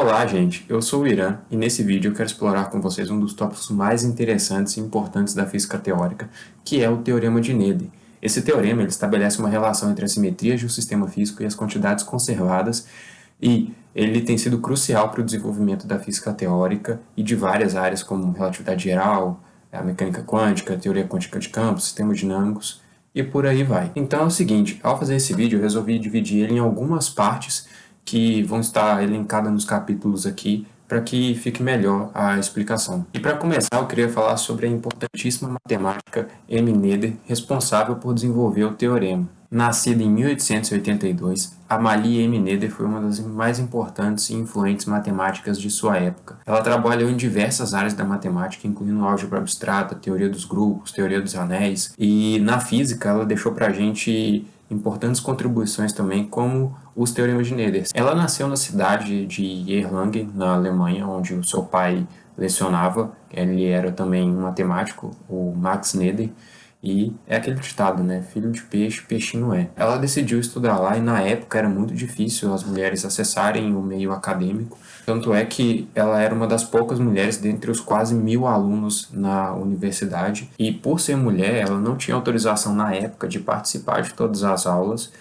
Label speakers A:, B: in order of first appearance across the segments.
A: Olá, gente. Eu sou o Irã e nesse vídeo eu quero explorar com vocês um dos tópicos mais interessantes e importantes da física teórica, que é o Teorema de Noether. Esse teorema ele estabelece uma relação entre as simetrias de um sistema físico e as quantidades conservadas, e ele tem sido crucial para o desenvolvimento da física teórica e de várias áreas como relatividade geral, a mecânica quântica, a teoria quântica de campos, sistemas dinâmicos e por aí vai. Então é o seguinte, ao fazer esse vídeo eu resolvi dividir ele em algumas partes que vão estar elencadas nos capítulos aqui para que fique melhor a explicação. E para começar, eu queria falar sobre a importantíssima matemática M. Noether, responsável por desenvolver o teorema. Nascida em 1882, Amalie M. Noether foi uma das mais importantes e influentes matemáticas de sua época. Ela trabalhou em diversas áreas da matemática, incluindo álgebra abstrata, teoria dos grupos, teoria dos anéis, e na física ela deixou para a gente importantes contribuições também, como os teoremas de Noether. Ela nasceu na cidade de Erlangen, na Alemanha, onde o seu pai lecionava. Ele era também um matemático, o Max Noether, e é aquele ditado, né? Filho de peixe, peixinho é. Ela decidiu estudar lá e na época era muito difícil as mulheres acessarem o meio acadêmico. Tanto é que ela era uma das poucas mulheres dentre os quase 1000 alunos na universidade. E por ser mulher, ela não tinha autorização na época de participar de todas as aulas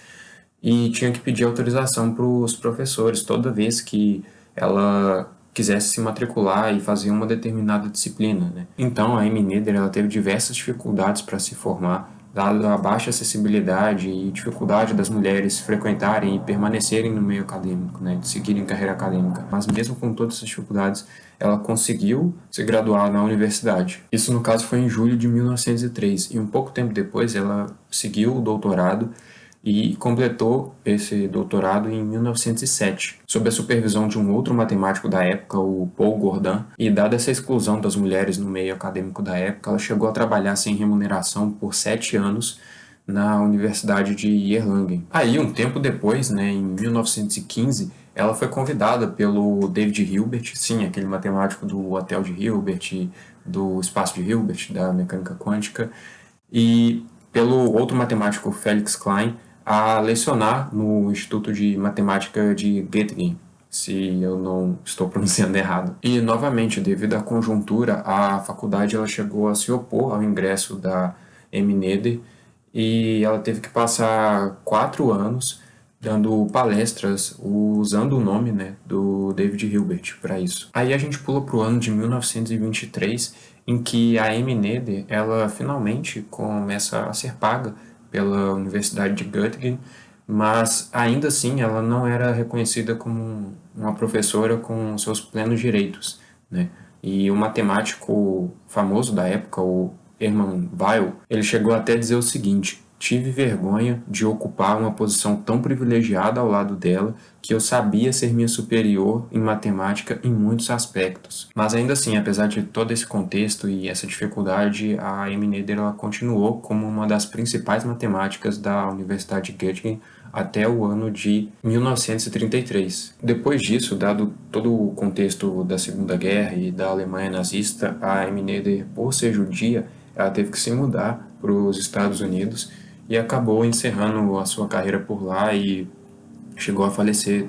A: e tinha que pedir autorização para os professores toda vez que ela quisesse se matricular e fazer uma determinada disciplina, né? Então a M. Noether ela teve diversas dificuldades para se formar, dado a baixa acessibilidade e dificuldade das mulheres frequentarem e permanecerem no meio acadêmico, né, de seguirem carreira acadêmica. Mas mesmo com todas essas dificuldades, ela conseguiu se graduar na universidade. Isso, no caso, foi em julho de 1903, e um pouco tempo depois ela seguiu o doutorado e completou esse doutorado em 1907, sob a supervisão de um outro matemático da época, o Paul Gordon, e dada essa exclusão das mulheres no meio acadêmico da época, ela chegou a trabalhar sem remuneração por 7 anos na Universidade de Erlangen. Aí, um tempo depois, né, em 1915, ela foi convidada pelo David Hilbert, sim, aquele matemático do Hotel de Hilbert, do Espaço de Hilbert, da mecânica quântica, e pelo outro matemático Felix Klein, a lecionar no Instituto de Matemática de Göttingen, se eu não estou pronunciando errado. E, novamente, devido à conjuntura, a faculdade ela chegou a se opor ao ingresso da M. Noether e ela teve que passar 4 anos dando palestras usando o nome, né, do David Hilbert para isso. Aí a gente pula para o ano de 1923, em que a M. Noether ela finalmente começa a ser paga pela Universidade de Göttingen, mas ainda assim ela não era reconhecida como uma professora com seus plenos direitos, né? E o matemático famoso da época, o Hermann Weyl, ele chegou até a dizer o seguinte: tive vergonha de ocupar uma posição tão privilegiada ao lado dela, que eu sabia ser minha superior em matemática em muitos aspectos. Mas ainda assim, apesar de todo esse contexto e essa dificuldade, a M. Noether ela continuou como uma das principais matemáticas da Universidade de Göttingen até o ano de 1933. Depois disso, dado todo o contexto da Segunda Guerra e da Alemanha nazista, a M. Noether, por ser judia, ela teve que se mudar para os Estados Unidos e acabou encerrando a sua carreira por lá e chegou a falecer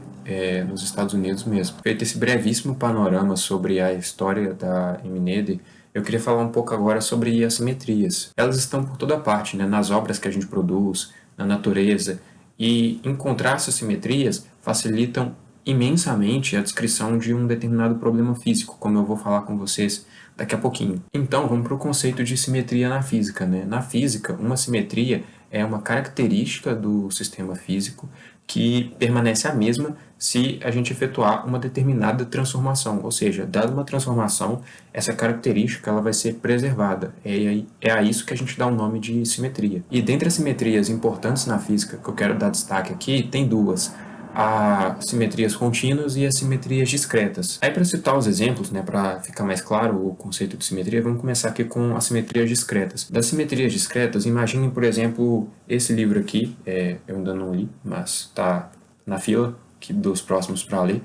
A: nos Estados Unidos mesmo. Feito esse brevíssimo panorama sobre a história da M. Noether, eu queria falar um pouco agora sobre as simetrias. Elas estão por toda parte, né, nas obras que a gente produz, na natureza, e encontrar essas simetrias facilitam imensamente a descrição de um determinado problema físico, como eu vou falar com vocês daqui a pouquinho. Então, vamos para o conceito de simetria na física, né? Na física, uma simetria é uma característica do sistema físico que permanece a mesma se a gente efetuar uma determinada transformação, ou seja, dada uma transformação, essa característica ela vai ser preservada. É a isso que a gente dá o nome de simetria. E dentre as simetrias importantes na física que eu quero dar destaque aqui, tem duas: as simetrias contínuas e as simetrias discretas. Aí, para citar os exemplos, né, para ficar mais claro o conceito de simetria, vamos começar aqui com as simetrias discretas. Das simetrias discretas, imaginem, por exemplo, esse livro aqui, eu ainda não li, mas está na fila dos próximos para ler.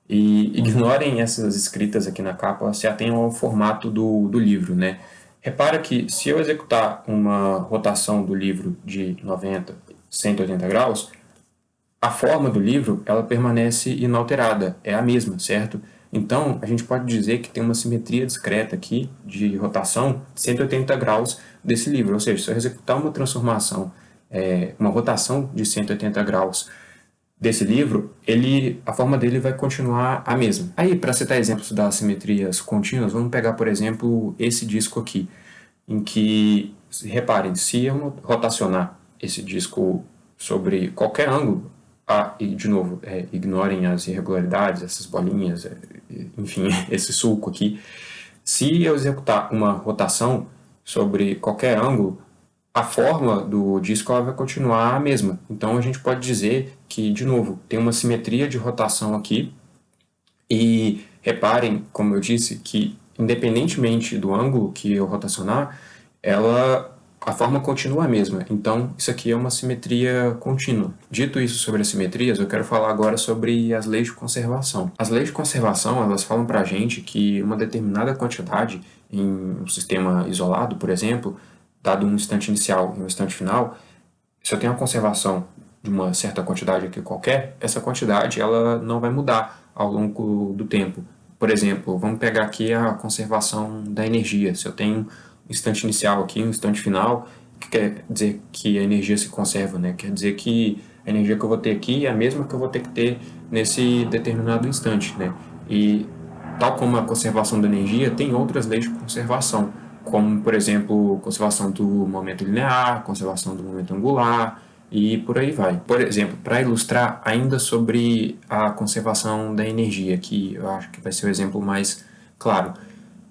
A: E ignorem essas escritas aqui na capa, se atenham ao formato do livro, né? Repara que se eu executar uma rotação do livro de 90, 180 graus, A forma do livro, ela permanece inalterada, é a mesma, certo? Então, a gente pode dizer que tem uma simetria discreta aqui de rotação de 180 graus desse livro, ou seja, se eu executar uma transformação, uma rotação de 180 graus desse livro, a forma dele vai continuar a mesma. Aí, para citar exemplos das simetrias contínuas, vamos pegar, por exemplo, esse disco aqui, em que, reparem, se eu rotacionar esse disco sobre qualquer ângulo, e de novo, ignorem as irregularidades, essas bolinhas, enfim, esse sulco aqui, se eu executar uma rotação sobre qualquer ângulo, a forma do disco ela vai continuar a mesma. Então a gente pode dizer que, de novo, tem uma simetria de rotação aqui. E reparem, como eu disse, que independentemente do ângulo que eu rotacionar, a forma continua a mesma. Então isso aqui é uma simetria contínua. Dito isso sobre as simetrias, eu quero falar agora sobre as leis de conservação. As leis de conservação, elas falam para a gente que uma determinada quantidade em um sistema isolado, por exemplo, dado um instante inicial e um instante final, se eu tenho uma conservação de uma certa quantidade aqui qualquer, essa quantidade ela não vai mudar ao longo do tempo. Por exemplo, vamos pegar aqui a conservação da energia. Se eu tenho um instante inicial aqui, um instante final, que quer dizer que a energia se conserva, né? Quer dizer que a energia que eu vou ter aqui é a mesma que eu vou ter que ter nesse determinado instante, né? E tal como a conservação da energia, tem outras leis de conservação, como, por exemplo, conservação do momento linear, conservação do momento angular e por aí vai. Por exemplo, para ilustrar ainda sobre a conservação da energia, que eu acho que vai ser o exemplo mais claro.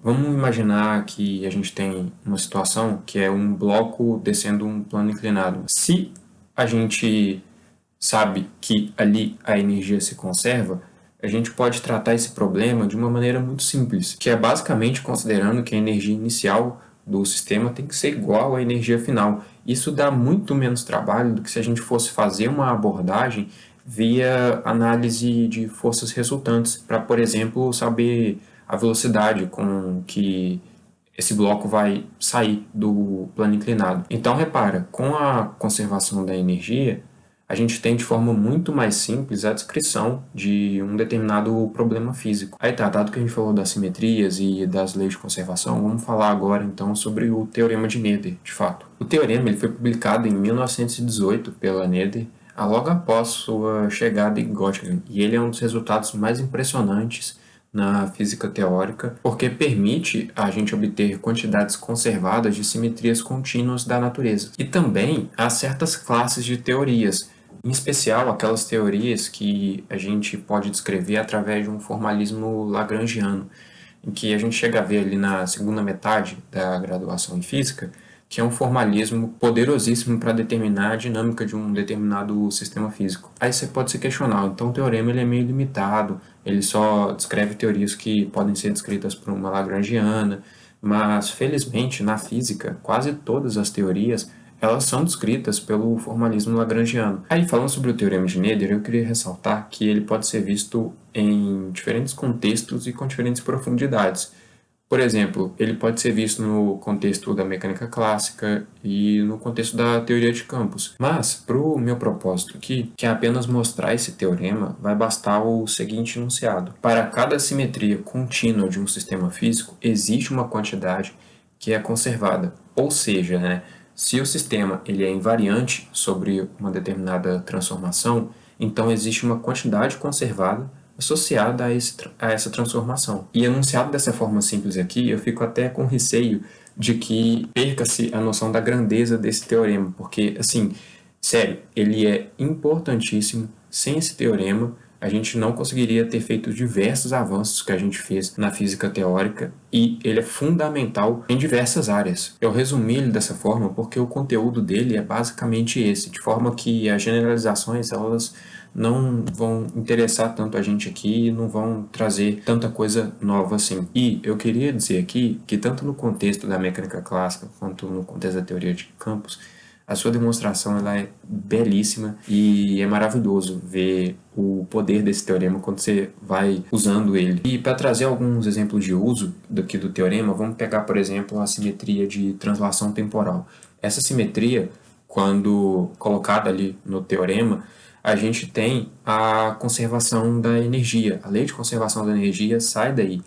A: Vamos imaginar que a gente tem uma situação que é um bloco descendo um plano inclinado. Se a gente sabe que ali a energia se conserva, a gente pode tratar esse problema de uma maneira muito simples, que é basicamente considerando que a energia inicial do sistema tem que ser igual à energia final. Isso dá muito menos trabalho do que se a gente fosse fazer uma abordagem via análise de forças resultantes, para, por exemplo, saber a velocidade com que esse bloco vai sair do plano inclinado. Então, repara, com a conservação da energia, a gente tem de forma muito mais simples a descrição de um determinado problema físico. Aí tá, dado que a gente falou das simetrias e das leis de conservação, vamos falar agora então sobre o Teorema de Noether, de fato. O teorema ele foi publicado em 1918 pela Noether, logo após sua chegada em Göttingen, e ele é um dos resultados mais impressionantes na física teórica, porque permite a gente obter quantidades conservadas de simetrias contínuas da natureza. E também há certas classes de teorias, em especial aquelas teorias que a gente pode descrever através de um formalismo lagrangiano, em que a gente chega a ver ali na segunda metade da graduação em física, que é um formalismo poderosíssimo para determinar a dinâmica de um determinado sistema físico. Aí você pode se questionar, então o teorema ele é meio limitado, ele só descreve teorias que podem ser descritas por uma lagrangiana, mas felizmente na física quase todas as teorias elas são descritas pelo formalismo lagrangiano. Aí, falando sobre o Teorema de Noether, eu queria ressaltar que ele pode ser visto em diferentes contextos e com diferentes profundidades. Por exemplo, ele pode ser visto no contexto da mecânica clássica e no contexto da teoria de campos. Mas, para o meu propósito aqui, que é apenas mostrar esse teorema, vai bastar o seguinte enunciado. Para cada simetria contínua de um sistema físico, existe uma quantidade que é conservada. Ou seja, né, se o sistema ele é invariante sobre uma determinada transformação, então existe uma quantidade conservada associada a essa transformação. E enunciado dessa forma simples aqui, eu fico até com receio de que perca-se a noção da grandeza desse teorema, porque, assim, sério, ele é importantíssimo. Sem esse teorema, a gente não conseguiria ter feito diversos avanços que a gente fez na física teórica e ele é fundamental em diversas áreas. Eu resumi ele dessa forma porque o conteúdo dele é basicamente esse, de forma que as generalizações elas não vão interessar tanto a gente aqui e não vão trazer tanta coisa nova assim. E eu queria dizer aqui que tanto no contexto da mecânica clássica quanto no contexto da teoria de campos, a sua demonstração ela é belíssima e é maravilhoso ver o poder desse teorema quando você vai usando ele. E para trazer alguns exemplos de uso daqui do teorema, vamos pegar, por exemplo, a simetria de translação temporal. Essa simetria, quando colocada ali no teorema, a gente tem a conservação da energia. A lei de conservação da energia sai daí.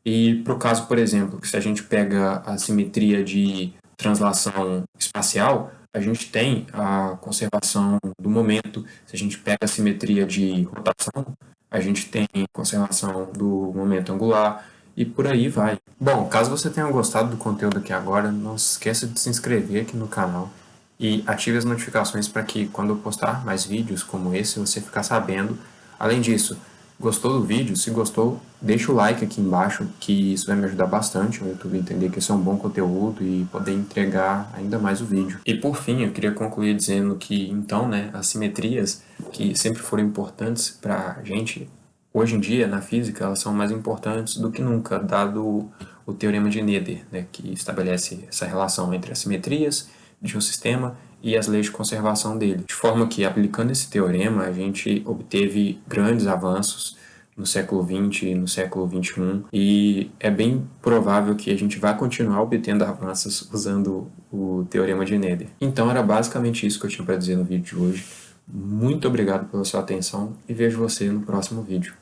A: E para o caso, por exemplo, que se a gente pega a simetria de translação espacial, a gente tem a conservação do momento. Se a gente pega a simetria de rotação, a gente tem conservação do momento angular e por aí vai. Bom, caso você tenha gostado do conteúdo aqui agora, não se esqueça de se inscrever aqui no canal e ative as notificações para que quando eu postar mais vídeos como esse, você ficar sabendo. Além disso, gostou do vídeo? Se gostou, deixa o like aqui embaixo, que isso vai me ajudar bastante o YouTube a entender que esse é um bom conteúdo e poder entregar ainda mais o vídeo. E por fim, eu queria concluir dizendo que, então, né, as simetrias que sempre foram importantes para a gente, hoje em dia, na física, elas são mais importantes do que nunca, dado o teorema de Noether, né, que estabelece essa relação entre as simetrias de um sistema e as leis de conservação dele. De forma que, aplicando esse teorema, a gente obteve grandes avanços no século XX e no século XXI, e é bem provável que a gente vai continuar obtendo avanços usando o teorema de Noether. Então era basicamente isso que eu tinha para dizer no vídeo de hoje. Muito obrigado pela sua atenção e vejo você no próximo vídeo.